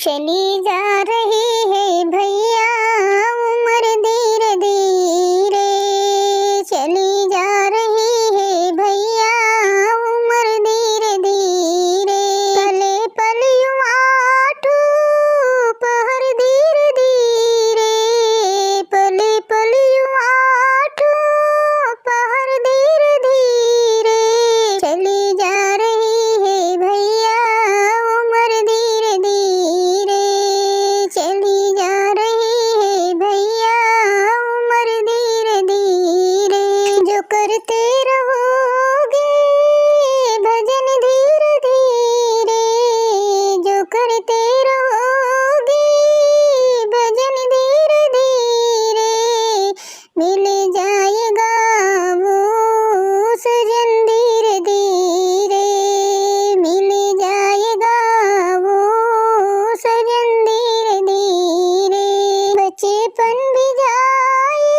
चली जा रही है भैया उम्र धीरे धीरे, चली जा रही है भैया उम्र धीरे धीरे। पले पल यूं आठू पहर धीरे धीरे, पले पल यूं आठू पहर धीरे धीरे। चली जा रही है भैया उम्र धीरे धीरे, चली जा रही है भैया उम्र धीरे धीरे। जो करते रहोगे भजन धीरे धीरे, जो करते रहोगे भजन धीरे धीरे। मिल जाएगा वो सजन धीरे धीरे, मिल जाएगा वो सजन धीरे धीरे। बचपन भी जाए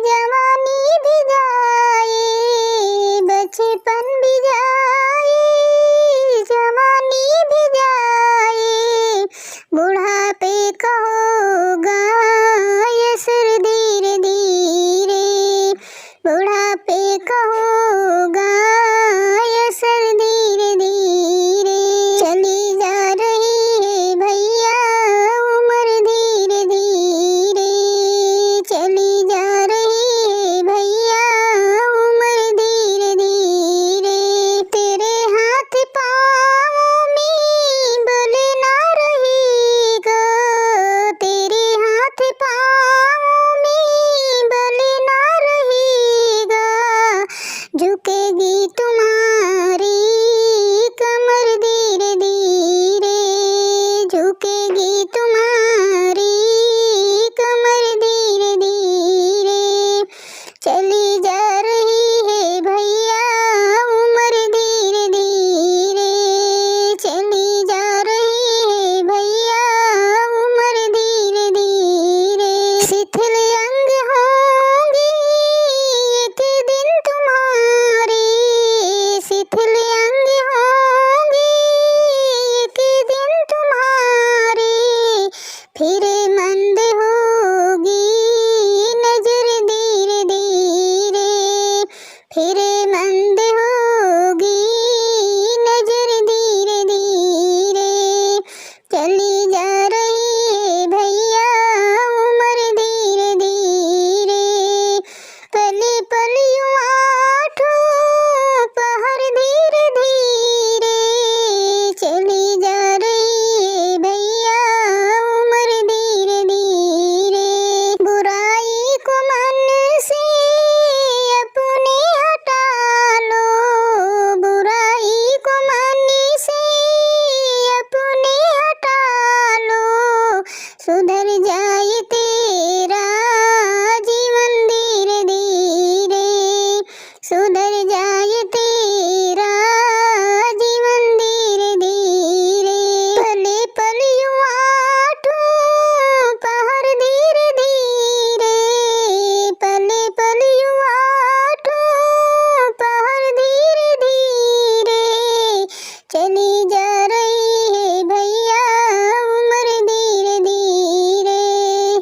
जवानी भी जाए, बचपन भी जाए जवानी भी जाए। बुढ़ापे का होगा असर धीरे धीरे, बुढ़ापे का होगा असर धीरे धीरे। चली जा रही है भैया उम्र धीरे धीरे, चली जा रही है भैया उम्र धीरे धीरे। तेरे हाथ पाँव में बल ना रहेगा, तेरे हाथ पाँव में बल ना रहेगा। झुकेगी तुम्हारी कमर धीरे धीरे, झुकेगी तुम्हारी कमर धीरे धीरे। चली जा रही है भैया उम्र धीरे धीरे, चली जा रही है भैया उम्र धीरे धीरे। शिथिल अंग होंगे एक दिन तुम्हारे, शिथिल अंग होंगे एक दिन तुम्हारे। फिर मंद होगी नजर धीरे धीरे, फिर मंद होगी नजर धीरे धीरे। चली जा रही है भैया उम्र धीरे धीरे, पले पल यूं आठू पहर धीरे धीरे। चली जा रही है भैया उम्र धीरे धीरे। बुराई को मन से अपने हटा लो, बुराई को मन से अपने हटा लो। सुधर जाए तेरा जीवन धीरे धीरे, सुधर जाए